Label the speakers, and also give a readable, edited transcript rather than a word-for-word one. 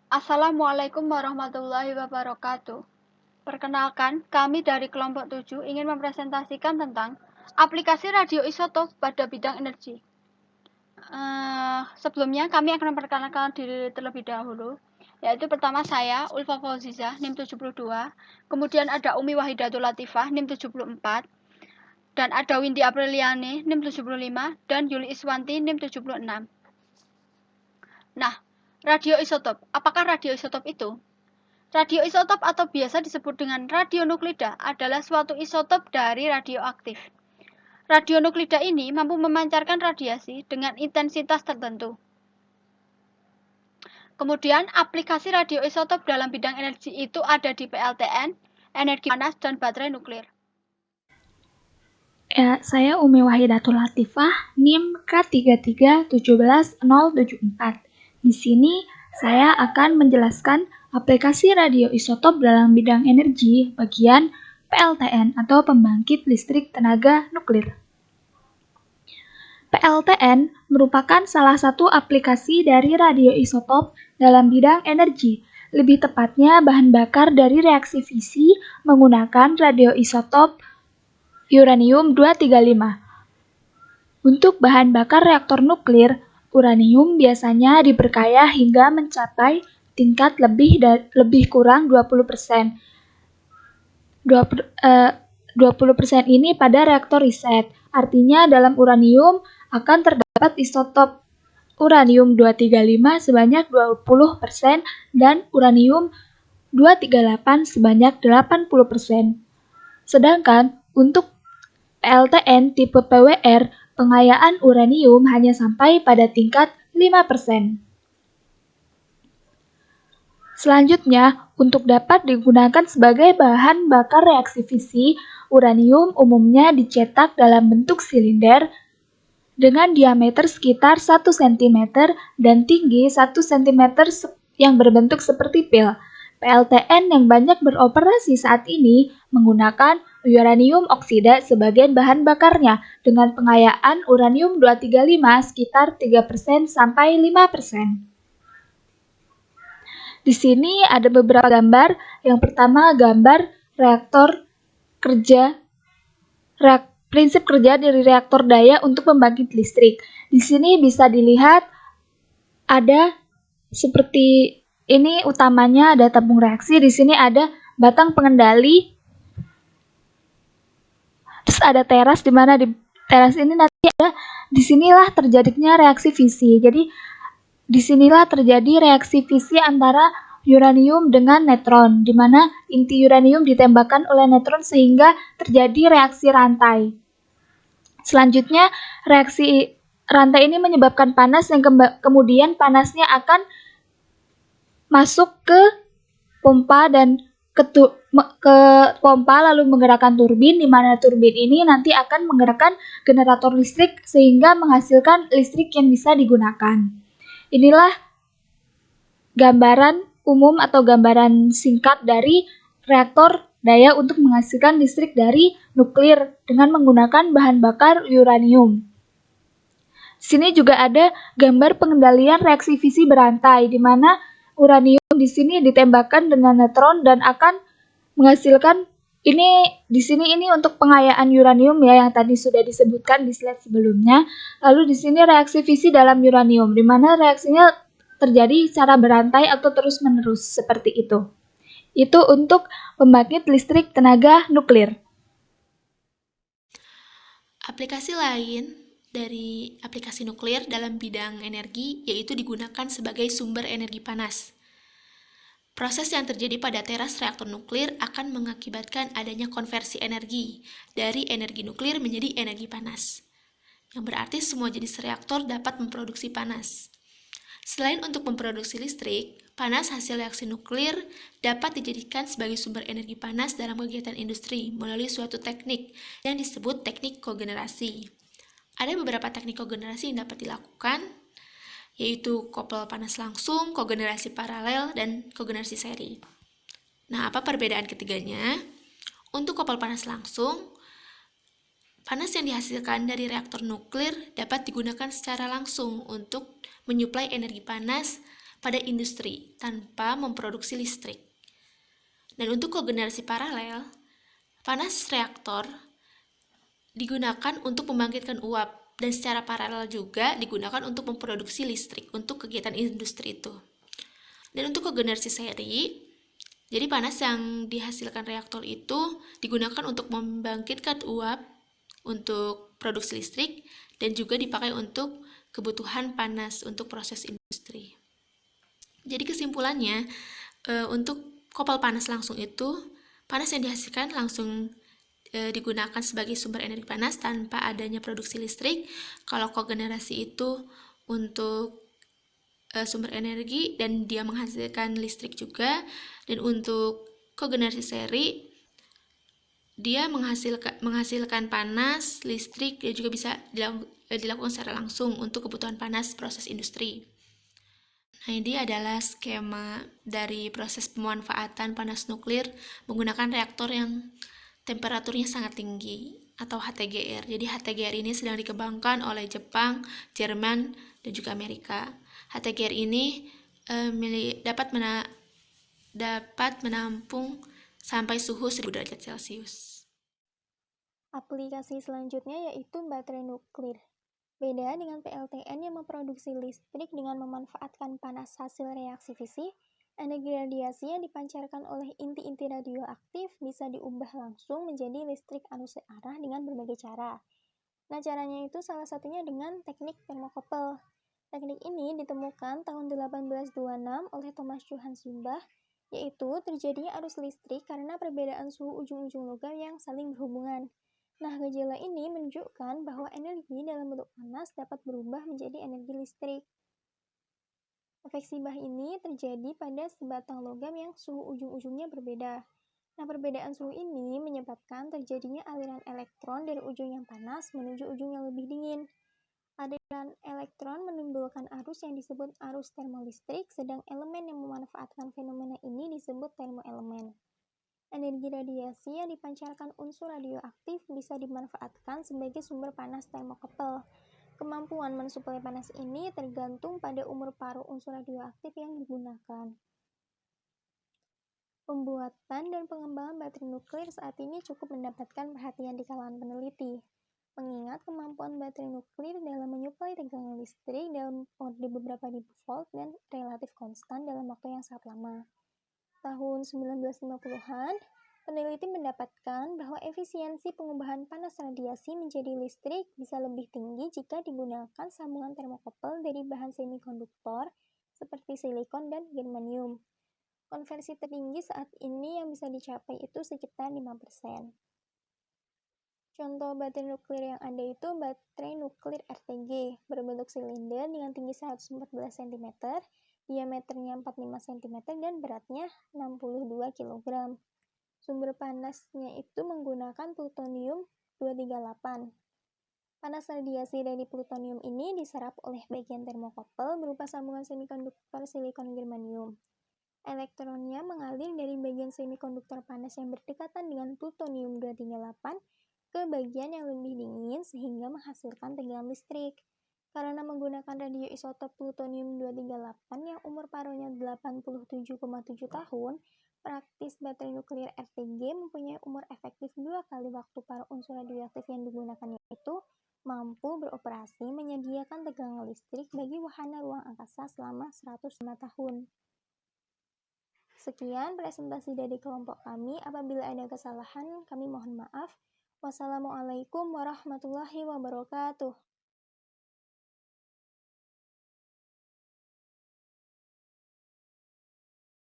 Speaker 1: Assalamualaikum warahmatullahi wabarakatuh. Perkenalkan, kami dari kelompok 7 ingin mempresentasikan tentang aplikasi radioisotop pada bidang energi. Sebelumnya kami akan memperkenalkan diri terlebih dahulu, yaitu pertama saya, Ulfa Fauzizah, NIM 72, kemudian ada Umi Wahidatul Latifah, NIM 74, dan ada Windy Apriliani, NIM 75, dan Yuli Iswanti, NIM 76. Nah, radioisotop. Apakah radioisotop itu? Radioisotop atau biasa disebut dengan radionuklida adalah suatu isotop dari radioaktif. Radionuklida ini mampu memancarkan radiasi dengan intensitas tertentu. Kemudian, aplikasi radioisotop dalam bidang energi itu ada di PLTN, energi panas, dan baterai nuklir.
Speaker 2: Ya, saya Umi Wahidatul Latifah, NIM K3317074. Di sini saya akan menjelaskan aplikasi radioisotop dalam bidang energi bagian PLTN atau pembangkit listrik tenaga nuklir. PLTN merupakan salah satu aplikasi dari radioisotop dalam bidang energi. Lebih tepatnya bahan bakar dari reaksi fisi menggunakan radioisotop uranium-235. Untuk bahan bakar reaktor nuklir, uranium biasanya diperkaya hingga mencapai tingkat lebih kurang 20%. 20% ini pada reaktor riset. Artinya dalam uranium akan terdapat isotop uranium-235 sebanyak 20% dan uranium-238 sebanyak 80%. Sedangkan untuk PLTN tipe PWR, pengayaan uranium hanya sampai pada tingkat 5%. Selanjutnya, untuk dapat digunakan sebagai bahan bakar reaksi fisi, uranium umumnya dicetak dalam bentuk silinder dengan diameter sekitar 1 cm dan tinggi 1 cm yang berbentuk seperti pil. PLTN yang banyak beroperasi saat ini menggunakan uranium oksida sebagai bahan bakarnya dengan pengayaan uranium-235 sekitar 3% sampai 5%. Di sini ada beberapa gambar. Yang pertama gambar reaktor kerja, prinsip kerja dari reaktor daya untuk pembangkit listrik. Di sini bisa dilihat ada seperti ini, utamanya ada tabung reaksi, di sini ada batang pengendali, terus ada teras, di mana di teras ini nanti ada, disinilah terjadinya reaksi fisi. Jadi disinilah terjadi reaksi fisi antara uranium dengan neutron, di mana inti uranium ditembakkan oleh neutron sehingga terjadi reaksi rantai. Selanjutnya, reaksi rantai ini menyebabkan panas yang kemudian panasnya akan masuk ke pompa dan ke pompa lalu menggerakkan turbin, di mana turbin ini nanti akan menggerakkan generator listrik sehingga menghasilkan listrik yang bisa digunakan. Inilah gambaran umum atau gambaran singkat dari reaktor daya untuk menghasilkan listrik dari nuklir dengan menggunakan bahan bakar uranium. Sini juga ada gambar pengendalian reaksi fisi berantai, di mana uranium di sini ditembakkan dengan neutron dan akan menghasilkan di sini ini untuk pengayaan uranium ya, yang tadi sudah disebutkan di slide sebelumnya. Lalu di sini reaksi fisi dalam uranium, di mana reaksinya terjadi secara berantai atau terus-menerus seperti itu. Itu untuk pembangkit listrik tenaga nuklir.
Speaker 3: Aplikasi lain dari aplikasi nuklir dalam bidang energi yaitu digunakan sebagai sumber energi panas. Proses yang terjadi pada teras reaktor nuklir akan mengakibatkan adanya konversi energi dari energi nuklir menjadi energi panas, yang berarti semua jenis reaktor dapat memproduksi panas. Selain untuk memproduksi listrik, panas hasil reaksi nuklir dapat dijadikan sebagai sumber energi panas dalam kegiatan industri melalui suatu teknik yang disebut teknik kogenerasi. Ada beberapa teknik kogenerasi yang dapat dilakukan, yaitu kopel panas langsung, kogenerasi paralel, dan kogenerasi seri. Nah, apa perbedaan ketiganya? Untuk kopel panas langsung, panas yang dihasilkan dari reaktor nuklir dapat digunakan secara langsung untuk menyuplai energi panas pada industri tanpa memproduksi listrik. Dan untuk kogenerasi paralel, panas reaktor digunakan untuk membangkitkan uap dan secara paralel juga digunakan untuk memproduksi listrik untuk kegiatan industri itu. Dan untuk kogenerasi seri, jadi panas yang dihasilkan reaktor itu digunakan untuk membangkitkan uap untuk produksi listrik dan juga dipakai untuk kebutuhan panas untuk proses industri. Jadi kesimpulannya, untuk kopel panas langsung itu, panas yang dihasilkan langsung digunakan sebagai sumber energi panas tanpa adanya produksi listrik. Kalau kogenerasi itu untuk sumber energi dan dia menghasilkan listrik juga. Dan untuk kogenerasi seri, dia menghasilkan panas, listrik, dan juga bisa dilakukan secara langsung untuk kebutuhan panas proses industri. Nah, ini adalah skema dari proses pemanfaatan panas nuklir menggunakan reaktor yang temperaturnya sangat tinggi atau HTGR. Jadi HTGR ini sedang dikembangkan oleh Jepang, Jerman, dan juga Amerika. HTGR ini dapat menampung sampai suhu 1000 derajat Celcius.
Speaker 4: Aplikasi selanjutnya yaitu baterai nuklir. Beda dengan PLTN yang memproduksi listrik dengan memanfaatkan panas hasil reaksi fisi, energi radiasi yang dipancarkan oleh inti-inti radioaktif bisa diubah langsung menjadi listrik arus searah dengan berbagai cara. Nah, caranya itu salah satunya dengan teknik termokopel. Teknik ini ditemukan tahun 1826 oleh Thomas Johann Simbach, yaitu terjadinya arus listrik karena perbedaan suhu ujung-ujung logam yang saling berhubungan. Nah, gejala ini menunjukkan bahwa energi dalam bentuk panas dapat berubah menjadi energi listrik. Efek Simbach ini terjadi pada sebatang logam yang suhu ujung-ujungnya berbeda. Nah, perbedaan suhu ini menyebabkan terjadinya aliran elektron dari ujung yang panas menuju ujung yang lebih dingin. Aliran elektron menimbulkan arus yang disebut arus termolistrik, sedang elemen yang memanfaatkan fenomena ini disebut termoelemen. Energi radiasi yang dipancarkan unsur radioaktif bisa dimanfaatkan sebagai sumber panas termokopel. Kemampuan mensuplai panas ini tergantung pada umur paruh unsur radioaktif yang digunakan. Pembuatan dan pengembangan baterai nuklir saat ini cukup mendapatkan perhatian di kalangan peneliti, mengingat kemampuan baterai nuklir dalam menyuplai tegangan listrik dalam mode beberapa ribu volt dan relatif konstan dalam waktu yang sangat lama. Tahun 1950-an, peneliti mendapatkan bahwa efisiensi pengubahan panas radiasi menjadi listrik bisa lebih tinggi jika digunakan sambungan termokopel dari bahan semikonduktor seperti silikon dan germanium. Konversi tertinggi saat ini yang bisa dicapai itu sekitar 5%. Contoh baterai nuklir yang ada itu baterai nuklir RTG, berbentuk silinder dengan tinggi 114 cm, diameternya 45 cm, dan beratnya 62 kg. Sumber panasnya itu menggunakan plutonium-238. Panas radiasi dari plutonium ini diserap oleh bagian termokopel berupa sambungan semikonduktor silikon germanium. Elektronnya mengalir dari bagian semikonduktor panas yang berdekatan dengan plutonium-238 ke bagian yang lebih dingin sehingga menghasilkan tegangan listrik. Karena menggunakan radioisotop plutonium-238 yang umur paruhnya 87,7 tahun, praktis baterai nuklir RTG mempunyai umur efektif 2 kali waktu paruh unsur radioaktif yang digunakannya itu mampu beroperasi menyediakan tegangan listrik bagi wahana ruang angkasa selama 105 tahun. Sekian presentasi dari kelompok kami. Apabila ada kesalahan, kami mohon maaf. Wassalamualaikum warahmatullahi wabarakatuh.